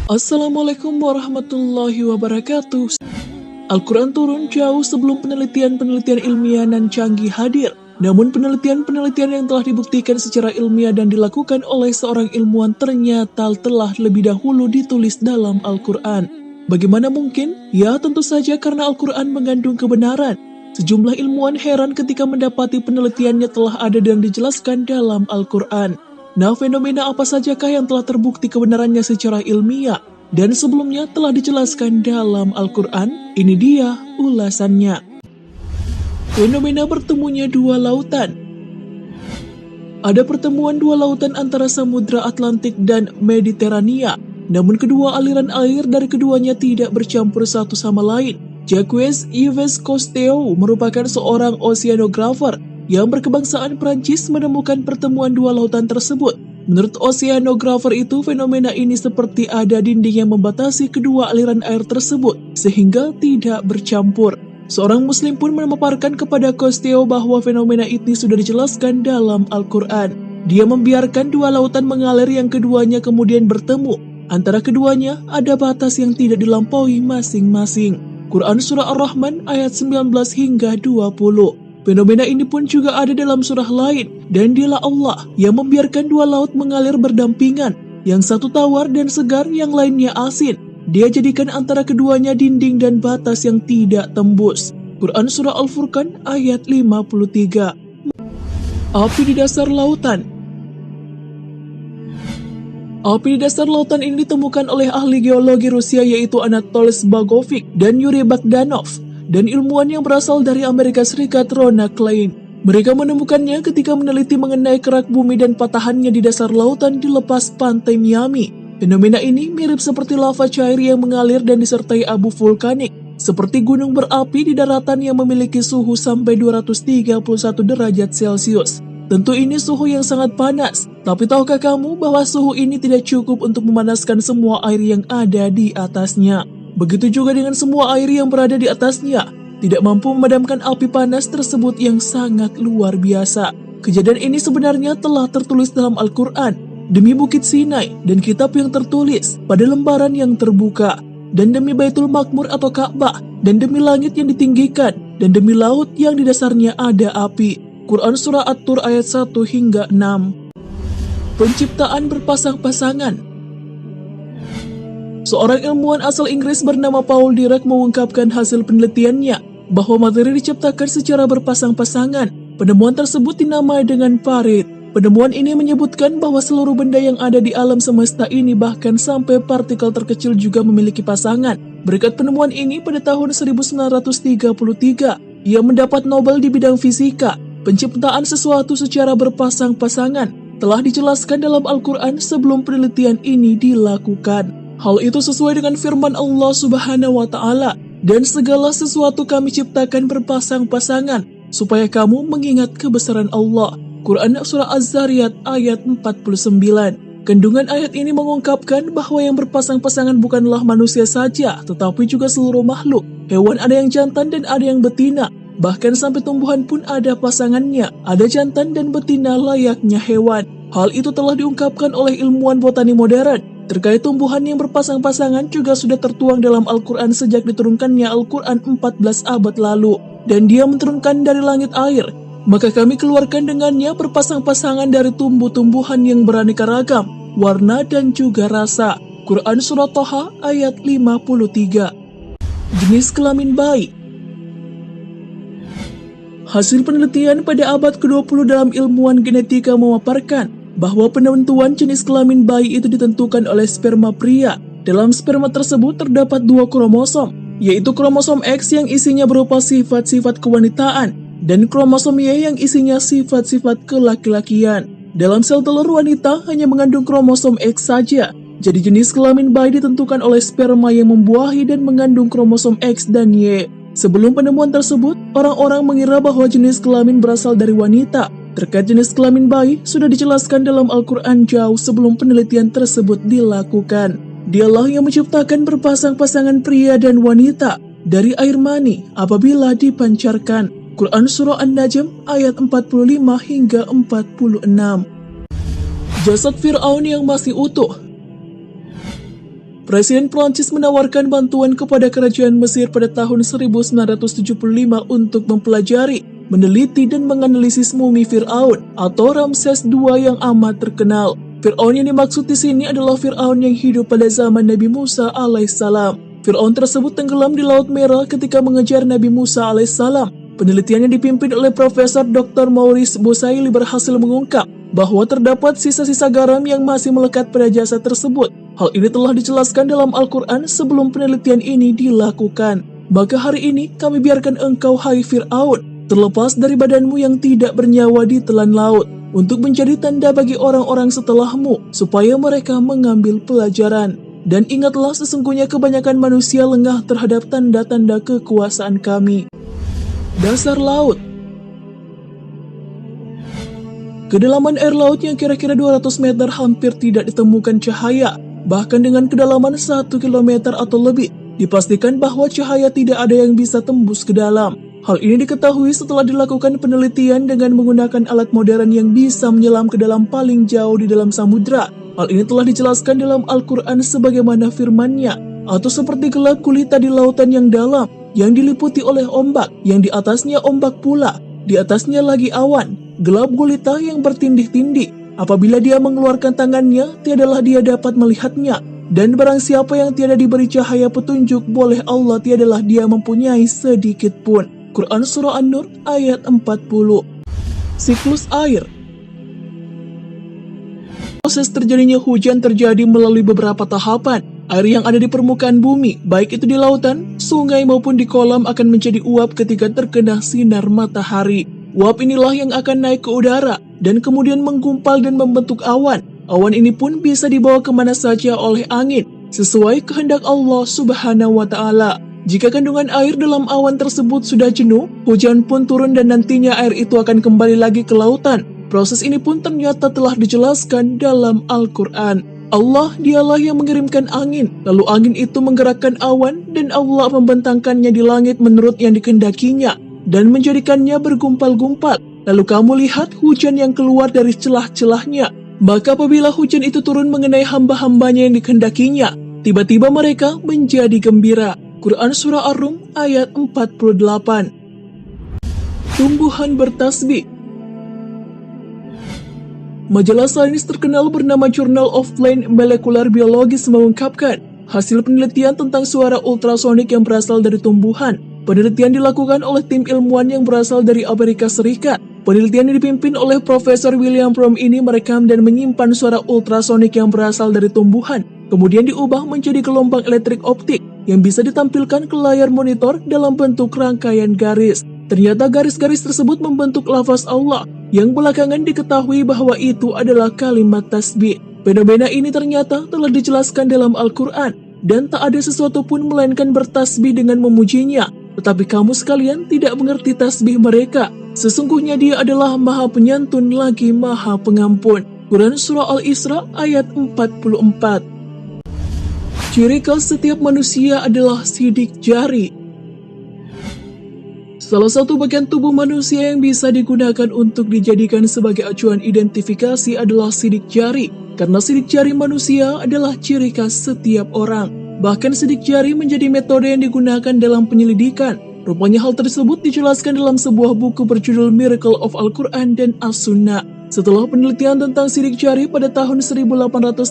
Assalamualaikum warahmatullahi wabarakatuh. Al-Quran turun jauh sebelum penelitian-penelitian ilmiah dan canggih hadir. Namun penelitian-penelitian yang telah dibuktikan secara ilmiah dan dilakukan oleh seorang ilmuwan ternyata telah lebih dahulu ditulis dalam Al-Quran. Bagaimana mungkin? Ya tentu saja karena Al-Quran mengandung kebenaran. Sejumlah ilmuwan heran ketika mendapati penelitiannya telah ada dan dijelaskan dalam Al-Quran. Nah, fenomena apa sajakah yang telah terbukti kebenarannya secara ilmiah dan sebelumnya telah dijelaskan dalam Al-Quran? Ini dia ulasannya. Fenomena bertemunya dua lautan. Ada pertemuan dua lautan antara Samudra Atlantik dan Mediterania, namun kedua aliran air dari keduanya tidak bercampur satu sama lain. Jacques Yves Cousteau merupakan seorang oceanographer yang berkebangsaan Prancis menemukan pertemuan dua lautan tersebut. Menurut oceanographer itu, fenomena ini seperti ada dinding yang membatasi kedua aliran air tersebut sehingga tidak bercampur. Seorang muslim pun memaparkan kepada Cousteau bahwa fenomena ini sudah dijelaskan dalam Al-Quran. Dia membiarkan dua lautan mengalir yang keduanya kemudian bertemu. Antara keduanya ada batas yang tidak dilampaui masing-masing. Quran Surah Ar-Rahman ayat 19 hingga 20. Fenomena ini pun juga ada dalam surah lain, dan dialah Allah yang membiarkan dua laut mengalir berdampingan, yang satu tawar dan segar, yang lainnya asin. Dia jadikan antara keduanya dinding dan batas yang tidak tembus. Quran Surah Al-Furqan ayat 53. Api di dasar lautan. Api di dasar lautan ini ditemukan oleh ahli geologi Rusia yaitu Anatoly Zbagovic dan Yuri Bogdanov, dan ilmuwan yang berasal dari Amerika Serikat Rona Klein. Mereka menemukannya ketika meneliti mengenai kerak bumi dan patahannya di dasar lautan di lepas pantai Miami. Fenomena ini mirip seperti lava cair yang mengalir dan disertai abu vulkanik, seperti gunung berapi di daratan yang memiliki suhu sampai 231 derajat Celcius. Tentu ini suhu yang sangat panas, tapi tahukah kamu bahwa suhu ini tidak cukup untuk memanaskan semua air yang ada di atasnya? Begitu juga dengan semua air yang berada di atasnya, tidak mampu memadamkan api panas tersebut yang sangat luar biasa. Kejadian ini sebenarnya telah tertulis dalam Al-Quran, demi Bukit Sinai dan kitab yang tertulis pada lembaran yang terbuka, dan demi Baitul Makmur atau Ka'bah, dan demi langit yang ditinggikan, dan demi laut yang di dasarnya ada api. Quran Surah At-Tur ayat 1 hingga 6. Penciptaan berpasang-pasangan. Seorang ilmuwan asal Inggris bernama Paul Dirac mengungkapkan hasil penelitiannya bahwa materi diciptakan secara berpasang-pasangan. Penemuan tersebut dinamai dengan parit. Penemuan ini menyebutkan bahwa seluruh benda yang ada di alam semesta ini, bahkan sampai partikel terkecil, juga memiliki pasangan. Berkat penemuan ini, pada tahun 1933, ia mendapat Nobel di bidang fisika. Penciptaan sesuatu secara berpasang-pasangan telah dijelaskan dalam Al-Quran sebelum penelitian ini dilakukan. Hal itu sesuai dengan firman Allah Subhanahu wa Ta'ala, dan segala sesuatu kami ciptakan berpasang-pasangan supaya kamu mengingat kebesaran Allah. Quran Surah Az-Zariyat ayat 49. Kandungan ayat ini mengungkapkan bahwa yang berpasang-pasangan bukanlah manusia saja, tetapi juga seluruh makhluk. Hewan ada yang jantan dan ada yang betina. Bahkan sampai tumbuhan pun ada pasangannya, ada jantan dan betina layaknya hewan. Hal itu telah diungkapkan oleh ilmuwan botani modern. Terkait tumbuhan yang berpasang-pasangan juga sudah tertuang dalam Al-Quran sejak diturunkannya Al-Quran 14 abad lalu. Dan dia menurunkan dari langit air, maka kami keluarkan dengannya berpasang-pasangan dari tumbuh-tumbuhan yang beraneka ragam, warna dan juga rasa. Quran Surah Toha ayat 53. Jenis kelamin bayi. Hasil penelitian pada abad ke-20 dalam ilmuwan genetika memaparkan bahwa penentuan jenis kelamin bayi itu ditentukan oleh sperma pria. Dalam sperma tersebut terdapat dua kromosom, yaitu kromosom X yang isinya berupa sifat-sifat kewanitaan, dan kromosom Y yang isinya sifat-sifat kelaki-lakian. Dalam sel telur wanita hanya mengandung kromosom X saja. Jadi jenis kelamin bayi ditentukan oleh sperma yang membuahi dan mengandung kromosom X dan Y. Sebelum penemuan tersebut, orang-orang mengira bahwa jenis kelamin berasal dari wanita. Terkait jenis kelamin bayi sudah dijelaskan dalam Al-Quran jauh sebelum penelitian tersebut dilakukan. Dialah yang menciptakan berpasang-pasangan pria dan wanita dari air mani apabila dipancarkan. Quran Surah An-Najm ayat 45 hingga 46. Jasad Fir'aun yang masih utuh. Presiden Prancis menawarkan bantuan kepada kerajaan Mesir pada tahun 1975 untuk mempelajari, meneliti dan menganalisis mumi Fir'aun atau Ramses II yang amat terkenal. Fir'aun yang dimaksud di sini adalah Fir'aun yang hidup pada zaman Nabi Musa alaihissalam. Fir'aun tersebut tenggelam di Laut Merah ketika mengejar Nabi Musa alaihissalam. Penelitian yang dipimpin oleh Profesor Dr. Maurice Bosaili berhasil mengungkap bahwa terdapat sisa-sisa garam yang masih melekat pada jasad tersebut. Hal ini telah dijelaskan dalam Al-Quran sebelum penelitian ini dilakukan. Maka hari ini kami biarkan engkau, hai Fir'aun, terlepas dari badanmu yang tidak bernyawa di telan laut, untuk menjadi tanda bagi orang-orang setelahmu, supaya mereka mengambil pelajaran. Dan ingatlah, sesungguhnya kebanyakan manusia lengah terhadap tanda-tanda kekuasaan kami. Dasar laut. Kedalaman air laut yang kira-kira 200 meter hampir tidak ditemukan cahaya. Bahkan dengan kedalaman 1 km atau lebih, dipastikan bahwa cahaya tidak ada yang bisa tembus ke dalam. Hal ini diketahui setelah dilakukan penelitian dengan menggunakan alat modern yang bisa menyelam ke dalam paling jauh di dalam samudra. Hal ini telah dijelaskan dalam Al-Quran sebagaimana firman-Nya, atau seperti gelap gulita di lautan yang dalam, yang diliputi oleh ombak, yang di atasnya ombak pula, di atasnya lagi awan, gelap gulita yang bertindih-tindih. Apabila dia mengeluarkan tangannya, tiadalah dia dapat melihatnya. Dan barang siapa yang tiada diberi cahaya petunjuk oleh Allah, tiadalah dia mempunyai sedikit pun. Quran Surah An-Nur ayat 40. Siklus air. Proses terjadinya hujan terjadi melalui beberapa tahapan. Air yang ada di permukaan bumi, baik itu di lautan, sungai maupun di kolam, akan menjadi uap ketika terkena sinar matahari. Uap inilah yang akan naik ke udara dan kemudian menggumpal dan membentuk awan. Awan ini pun bisa dibawa kemana saja oleh angin, sesuai kehendak Allah Subhanahu wa Ta'ala. Jika kandungan air dalam awan tersebut sudah jenuh, hujan pun turun dan nantinya air itu akan kembali lagi ke lautan. Proses ini pun ternyata telah dijelaskan dalam Al-Quran. Allah dialah yang mengirimkan angin, lalu angin itu menggerakkan awan dan Allah membentangkannya di langit menurut yang dikehendakinya dan menjadikannya bergumpal-gumpal. Lalu kamu lihat hujan yang keluar dari celah-celahnya. Maka apabila hujan itu turun mengenai hamba-hambanya yang dikehendakinya, tiba-tiba mereka menjadi gembira. Quran Surah Ar-Rum ayat 48. Tumbuhan bertasbih. Majalah sains terkenal bernama Journal of Plant Molecular Biology mengungkapkan hasil penelitian tentang suara ultrasonik yang berasal dari tumbuhan. Penelitian dilakukan oleh tim ilmuwan yang berasal dari Amerika Serikat. Penelitian yang dipimpin oleh Profesor William Fromm ini merekam dan menyimpan suara ultrasonik yang berasal dari tumbuhan, kemudian diubah menjadi gelombang elektrik optik yang bisa ditampilkan ke layar monitor dalam bentuk rangkaian garis. Ternyata garis-garis tersebut membentuk lafaz Allah, yang belakangan diketahui bahwa itu adalah kalimat tasbih. Fenomena ini ternyata telah dijelaskan dalam Al-Quran, dan tak ada sesuatu pun melainkan bertasbih dengan memujinya. Tetapi kamu sekalian tidak mengerti tasbih mereka. Sesungguhnya dia adalah Maha Penyantun lagi Maha Pengampun. Quran Surah Al-Isra ayat 44. Ciri khas setiap manusia adalah sidik jari. Salah satu bagian tubuh manusia yang bisa digunakan untuk dijadikan sebagai acuan identifikasi adalah sidik jari. Karena sidik jari manusia adalah ciri khas setiap orang. Bahkan sidik jari menjadi metode yang digunakan dalam penyelidikan. Rupanya hal tersebut dijelaskan dalam sebuah buku berjudul Miracle of Al-Quran dan As-Sunnah. Setelah penelitian tentang sidik jari pada tahun 1880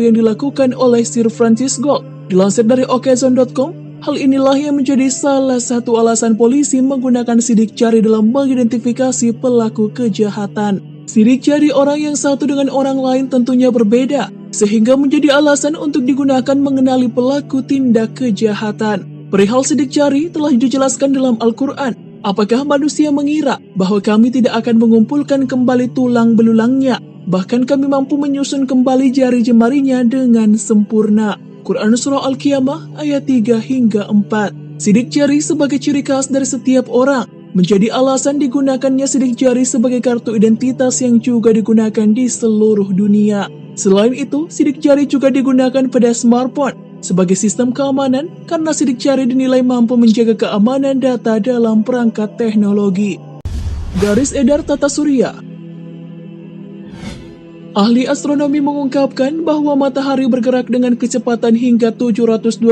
yang dilakukan oleh Sir Francis Galton, dilansir dari Occasion.com, hal inilah yang menjadi salah satu alasan polisi menggunakan sidik jari dalam mengidentifikasi pelaku kejahatan. Sidik jari orang yang satu dengan orang lain tentunya berbeda, sehingga menjadi alasan untuk digunakan mengenali pelaku tindak kejahatan. Perihal sidik jari telah dijelaskan dalam Al-Quran. Apakah manusia mengira bahwa kami tidak akan mengumpulkan kembali tulang belulangnya? Bahkan kami mampu menyusun kembali jari jemarinya dengan sempurna. Quran Surah Al-Qiyamah ayat 3 hingga 4. Sidik jari sebagai ciri khas dari setiap orang menjadi alasan digunakannya sidik jari sebagai kartu identitas yang juga digunakan di seluruh dunia. Selain itu, sidik jari juga digunakan pada smartphone sebagai sistem keamanan karena sidik jari dinilai mampu menjaga keamanan data dalam perangkat teknologi. Garis edar tata surya. Ahli astronomi mengungkapkan bahwa matahari bergerak dengan kecepatan hingga 720.000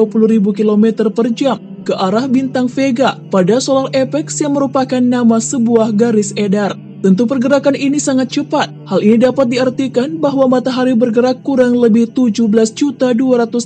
km per jam ke arah bintang Vega pada solar apex yang merupakan nama sebuah garis edar. Tentu pergerakan ini sangat cepat. Hal ini dapat diartikan bahwa matahari bergerak kurang lebih 17.280.000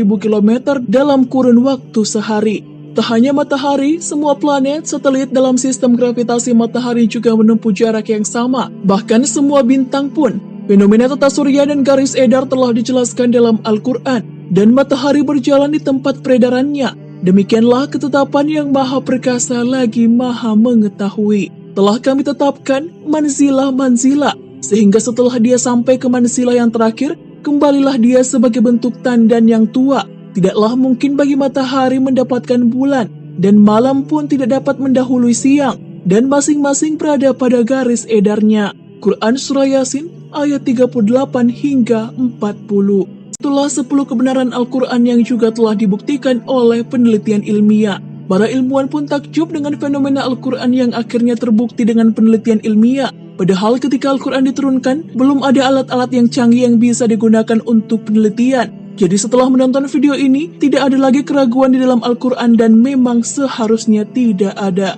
km dalam kurun waktu sehari. Tak hanya matahari, semua planet, satelit dalam sistem gravitasi matahari juga menempuh jarak yang sama. Bahkan semua bintang pun. Fenomena tata surya dan garis edar telah dijelaskan dalam Al-Quran, dan matahari berjalan di tempat peredarannya. Demikianlah ketetapan yang maha perkasa lagi maha mengetahui. Telah kami tetapkan manzilah-manzilah, sehingga setelah dia sampai ke manzilah yang terakhir, kembalilah dia sebagai bentuk tandan yang tua. Tidaklah mungkin bagi matahari mendapatkan bulan, dan malam pun tidak dapat mendahului siang, dan masing-masing berada pada garis edarnya. Quran Surah Yasin ayat 38 hingga 40. Itulah 10 kebenaran Al-Quran yang juga telah dibuktikan oleh penelitian ilmiah. Para ilmuwan pun takjub dengan fenomena Al-Quran yang akhirnya terbukti dengan penelitian ilmiah. Padahal ketika Al-Quran diturunkan, belum ada alat-alat yang canggih yang bisa digunakan untuk penelitian. Jadi setelah menonton video ini, tidak ada lagi keraguan di dalam Al-Quran dan memang seharusnya tidak ada.